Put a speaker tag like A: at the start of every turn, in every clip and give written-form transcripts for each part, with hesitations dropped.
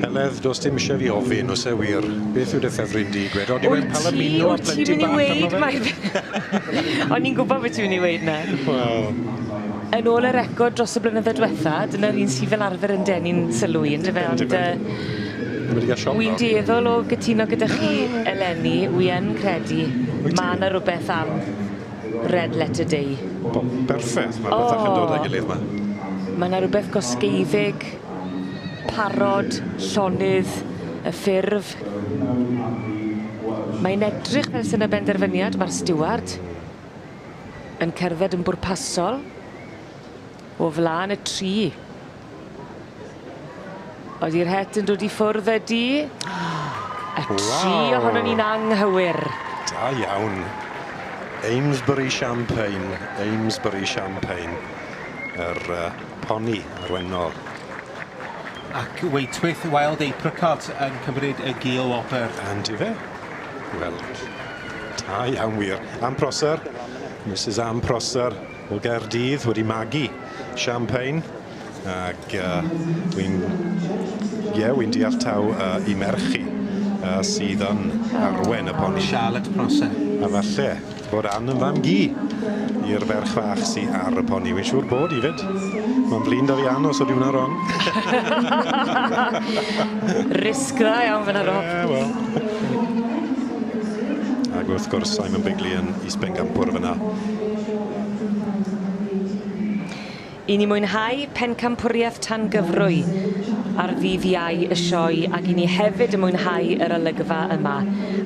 A: Heledd, does dim eisiau fi ofyn, os e wir. Beth yw dy ffefryn di, gwed? O'n i wedi Palomino a
B: Wyt
A: plenty bach arno
B: fe? O'n i'n gwybod beth ti'n mynd i weid na.
A: Wel,
B: Yn ôl y record dros y blynyddoedd diwetha, dyna'r un sydd fel arfer yn denu'n sylwi, yn dyfe, ond wy'n dueddol o gytuno gyda chi eleni, wi yn credu, mae yna rhywbeth am Red Letter Day.
A: Perffaith, mae bethach yn dod â gilydd yma.
B: Mae yna rhywbeth gosgeifig, parod, llonydd, y ffurf. Mae'n edrych fel sy'n y benderfyniad, mae'r steward yn cerdded yn bwrpasol o flaen y tri. Oeddi'r het yn dod i ffwrdd ydi. Y tri ohono ni'n anghywir.
A: Da iawn. Amesbury Champagne. Amesbury Champagne. Yr poni arwennol.
C: Ac weithwyth Wild Apricot yn cymryd y Geel Whopper.
A: Andi fe? Wel, da iawn wir. Am Prosser, Mrs Am Prosser o Gaerdydd wedi magu champagne. Ac wy'n deall taw i merchu sydd yn arwen y poni.
C: Charlotte Prosser.
A: A falle bod Ann yn fam gi i'r ferch fach sydd ar y poni. Wy'n siŵr bod i fyd. Mae'n flin da fi Ann os ydy hwnna wrong.
B: Risg dda iawn fyna, Rob.
A: Wel. Ac wrth gwrs Simon Bigley yn is-bencampwr fyna.
B: I ni mwynhau pencampwriaeth tan gyfrwy ar ddydd Iau y sioe, ac i ni hefyd yn mwynhau yr olygfa yma.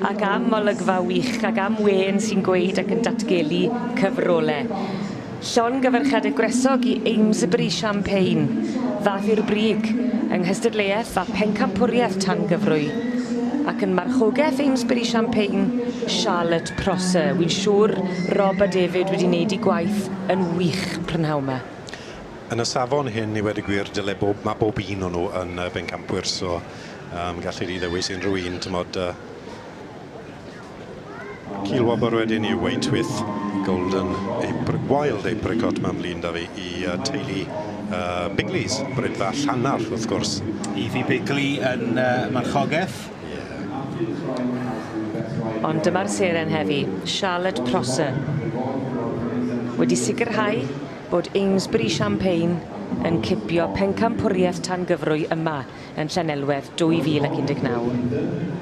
B: Ac am olygfa wych, ac am wen sy'n gweud ac yn datgelu cyfrolau. Llongyfarchiadau gwresog i Amesbury Champagne, ddath i'r brig yng nghystadleuaeth a pencampwriaeth tan gyfrwy. Ac yn marchogaeth Amesbury Champagne, Charlotte Prosser. Wy'n siŵr Rob a David wedi wneud i gwaith yn wych prynhawn yma.
A: Yn y safon hyn, i wedi gwir, mae bob un o'n nhw yn bencampwyr, so gallu ni ddewis unrhyw un, tymod, Geel Whopper wedyn i weithwyth Wild Apricot mae'n flin da fi i teulu Bigleys, brydfa Llanarth, wrth gwrs.
C: Evie Bigley yn marchogaeth.
B: Ond dyma'r seren heddi, Charlotte Prosser. Wedi sicrhau bod Amesbury Champagne yn cipio pencampwriaeth tan gyfrwy yma yn Llanelwedd 2019.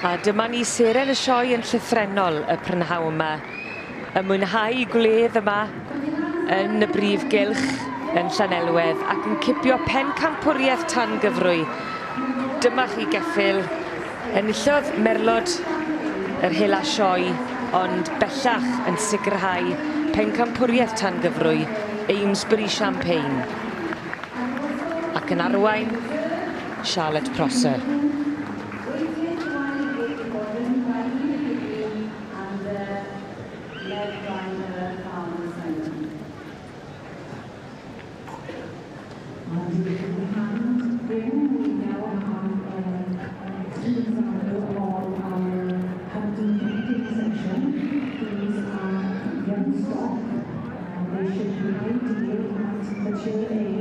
B: A dyma ni seren y sioe yn llythrenol y prynhawn yma. Y mwynhau gwledd yma yn y brif gylch yn Llanelwedd ac yn cipio pencampwriaeth tan gyfrwy. Dyma chi geffyl. Enillodd merlod yr hela sioe, ond bellach yn sicrhau pencampwriaeth tan gyfrwy Amesbury Champagne. Ac yn arwain, Charlotte Prosser.
D: They should be able to give mature age.